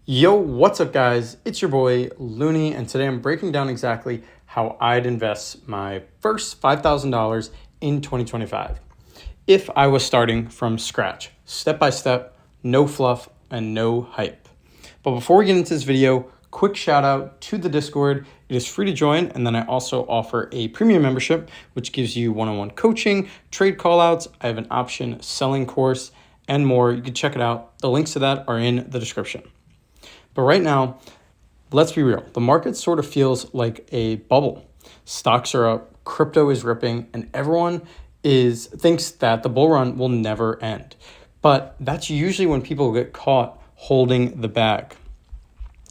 Yo, what's up guys? It's your boy Looney, and today I'm breaking down exactly how I'd invest my first $5,000 in 2025 if I was starting from scratch, step by step, no fluff and no hype. But before we get into this video, quick shout out to the Discord. It is free to join, and then I also offer a premium membership which gives you one-on-one coaching, trade callouts. I have an option selling course and more. You can check it out. The links to that are in the description. But right now, let's be real. The market sort of feels like a bubble. Stocks are up, crypto is ripping, and everyone thinks that the bull run will never end. But that's usually when people get caught holding the bag.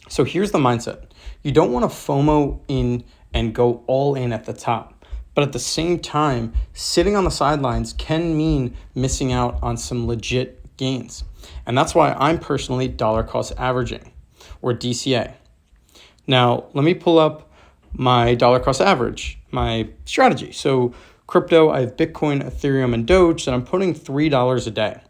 So here's the mindset. You don't want to FOMO in and go all in at the top. But at the same time, sitting on the sidelines can mean missing out on some legit gains. And that's why I'm personally dollar cost averaging, or DCA. Now, let me pull up my dollar cost average, my strategy. So crypto, I have Bitcoin, Ethereum, and Doge, and I'm putting $3 a day.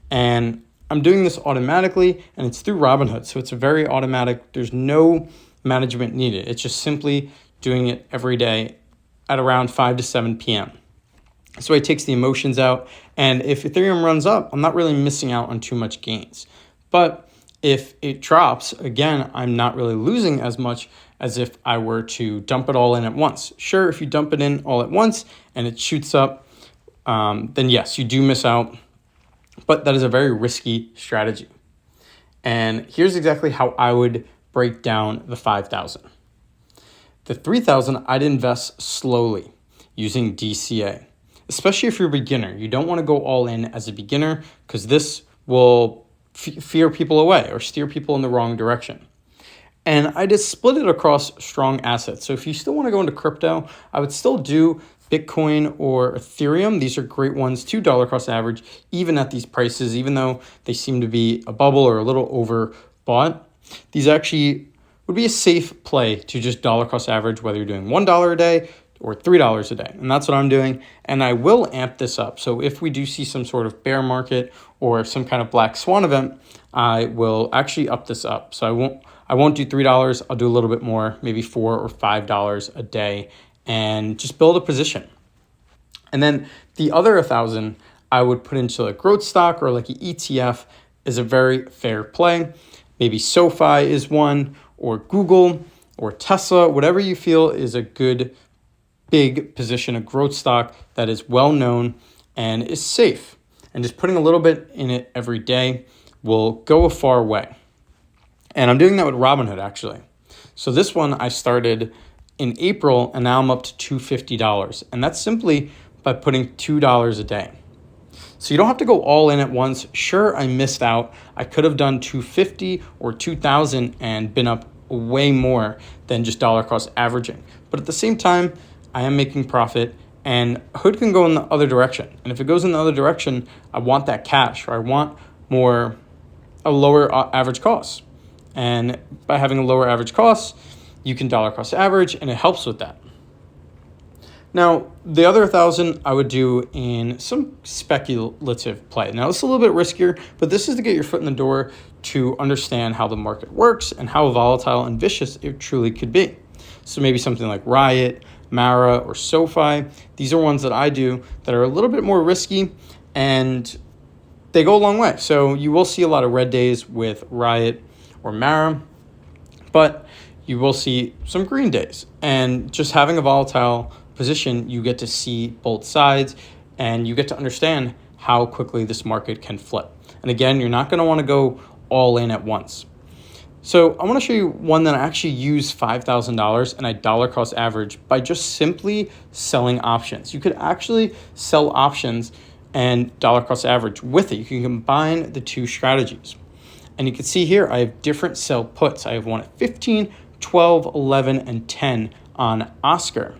And I'm doing this automatically, and it's through Robinhood. So it's very automatic. There's no management needed. It's just simply doing it every day at around 5 to 7 p.m. So it takes the emotions out. And if Ethereum runs up, I'm not really missing out on too much gains. But if it drops, again, I'm not really losing as much as if I were to dump it all in at once. Sure, if you dump it in all at once and it shoots up, then yes, you do miss out. But that is a very risky strategy. And here's exactly how I would break down the 5,000. The 3,000, I'd invest slowly using DCA, especially if you're a beginner. You don't want to go all in as a beginner because this will fear people away or steer people in the wrong direction. And I just split it across strong assets. So if you still want to go into crypto, I would still do Bitcoin or Ethereum. These are great ones to dollar cost average, even at these prices, even though they seem to be a bubble or a little overbought. These actually would be a safe play to just dollar cost average, whether you're doing $1 a day or $3 a day. And that's what I'm doing. And I will amp this up. So if we do see some sort of bear market or some kind of black swan event, I will actually up this up. So I won't do $3. I'll do a little bit more, maybe $4 or $5 a day, and just build a position. And then the other 1,000 I would put into a growth stock or like an ETF is a very fair play. Maybe SoFi is one, or Google or Tesla, whatever you feel is a good big position, a growth stock that is well known and is safe. And just putting a little bit in it every day will go a far way. And I'm doing that with Robinhood actually. So this one I started in April and now I'm up to $250. And that's simply by putting $2 a day. So you don't have to go all in at once. Sure, I missed out. I could have done $250 or $2,000 and been up way more than just dollar cost averaging. But at the same time, I am making profit, and Hood can go in the other direction. And if it goes in the other direction, I want that cash, or I want a lower average cost. And by having a lower average cost, you can dollar cost average, and it helps with that. Now, the other 1,000 I would do in some speculative play. Now, it's a little bit riskier, but this is to get your foot in the door to understand how the market works and how volatile and vicious it truly could be. So maybe something like Riot, Mara, or SoFi. These are ones that I do that are a little bit more risky, and they go a long way. So you will see a lot of red days with Riot or Mara, but you will see some green days. And just having a volatile position, you get to see both sides and you get to understand how quickly this market can flip. And again, you're not going to want to go all in at once. So I want to show you one that I actually use $5,000 and I dollar cost average by just simply selling options. You could actually sell options and dollar cost average with it. You can combine the two strategies. And you can see here, I have different sell puts. I have one at 15, 12, 11, and 10 on Oscar.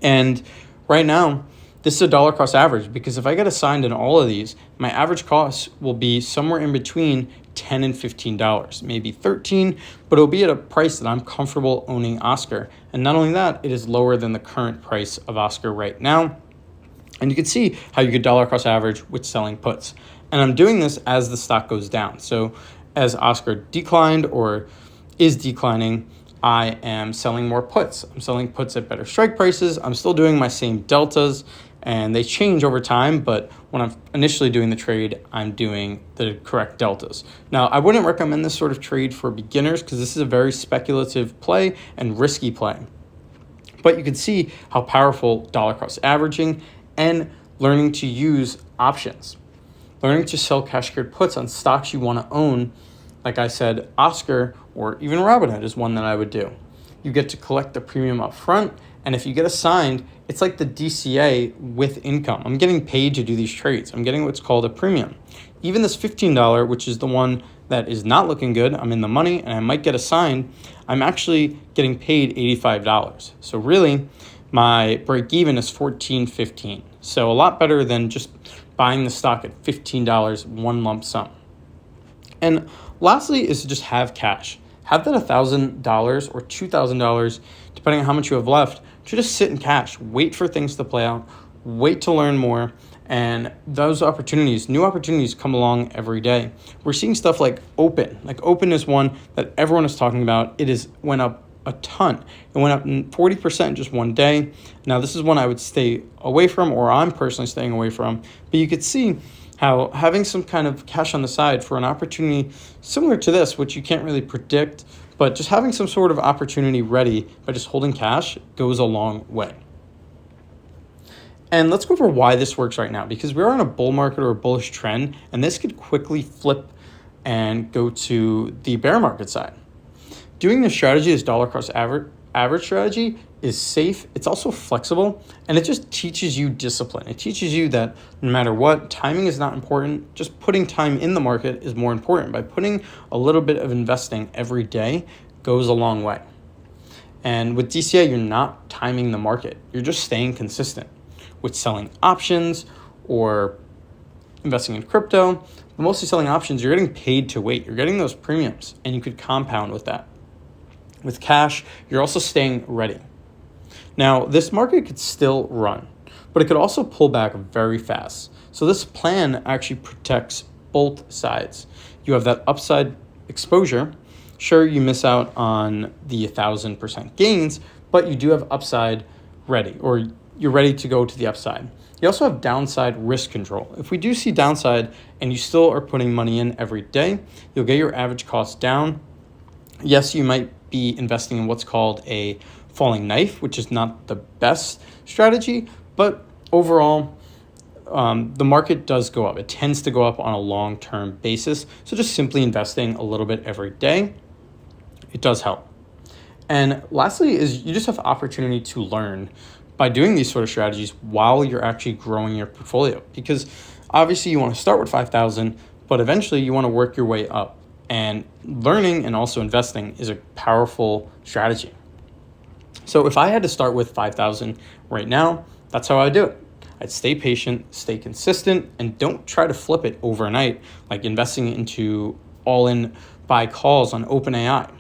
And right now, this is a dollar cost average because if I get assigned in all of these, my average cost will be somewhere in between $10 and $15, maybe 13, but it'll be at a price that I'm comfortable owning Oscar. And not only that, it is lower than the current price of Oscar right now. And you can see how you could dollar cost average with selling puts. And I'm doing this as the stock goes down. So as Oscar declined or is declining, I am selling more puts. I'm selling puts at better strike prices. I'm still doing my same deltas, and they change over time, but when I'm initially doing the trade, I'm doing the correct deltas. Now, I wouldn't recommend this sort of trade for beginners because this is a very speculative play and risky play. But you can see how powerful dollar cost averaging and learning to use options, learning to sell cash secured puts on stocks you want to own. Like I said, Oscar or even Robinhood is one that I would do. You get to collect the premium up front, and if you get assigned, it's like the DCA with income. I'm getting paid to do these trades. I'm getting what's called a premium. Even this $15, which is the one that is not looking good, I'm in the money and I might get assigned, I'm actually getting paid $85. So really, my break even is $14.15. So a lot better than just buying the stock at $15 one lump sum. And lastly is to just have cash. Have that $1,000 or $2,000, depending on how much you have left, to just sit in cash. Wait for things to play out. Wait to learn more. And those opportunities, new opportunities come along every day. We're seeing stuff like Open. Like Open is one that everyone is talking about. Went up a ton. It went up 40% in just one day. Now, this is one I would stay away from, or I'm personally staying away from. But you could see how having some kind of cash on the side for an opportunity similar to this, which you can't really predict, but just having some sort of opportunity ready by just holding cash goes a long way. And let's go over why this works right now, because we're on a bull market or a bullish trend, and this could quickly flip and go to the bear market side. Doing this strategy, this dollar cost average strategy, is safe. It's also flexible, and it just teaches you discipline. It teaches you that no matter what, timing is not important. Just putting time in the market is more important. By putting a little bit of investing every day goes a long way. And with DCA, you're not timing the market. You're just staying consistent. With selling options or investing in crypto, but mostly selling options, you're getting paid to wait. You're getting those premiums, and you could compound with that. With cash, you're also staying ready. Now, this market could still run, but it could also pull back very fast. So this plan actually protects both sides. You have that upside exposure. Sure, you miss out on the 1,000% gains, but you do have upside ready, or you're ready to go to the upside. You also have downside risk control. If we do see downside and you still are putting money in every day, you'll get your average cost down. Yes, you might be investing in what's called a falling knife, which is not the best strategy, but overall, the market does go up. It tends to go up on a long-term basis. So just simply investing a little bit every day, it does help. And lastly is you just have opportunity to learn by doing these sort of strategies while you're actually growing your portfolio. Because obviously you want to start with 5,000, but eventually you want to work your way up. And learning and also investing is a powerful strategy. So if I had to start with 5,000 right now, that's how I do it. I'd stay patient, stay consistent, and don't try to flip it overnight, like investing into all-in buy calls on OpenAI.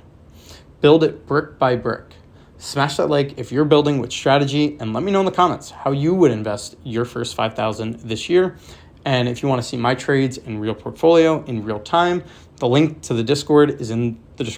Build it brick by brick. Smash that like if you're building with strategy, and let me know in the comments how you would invest your first 5,000 this year. And if you want to see my trades in real portfolio in real time, the link to the Discord is in the description.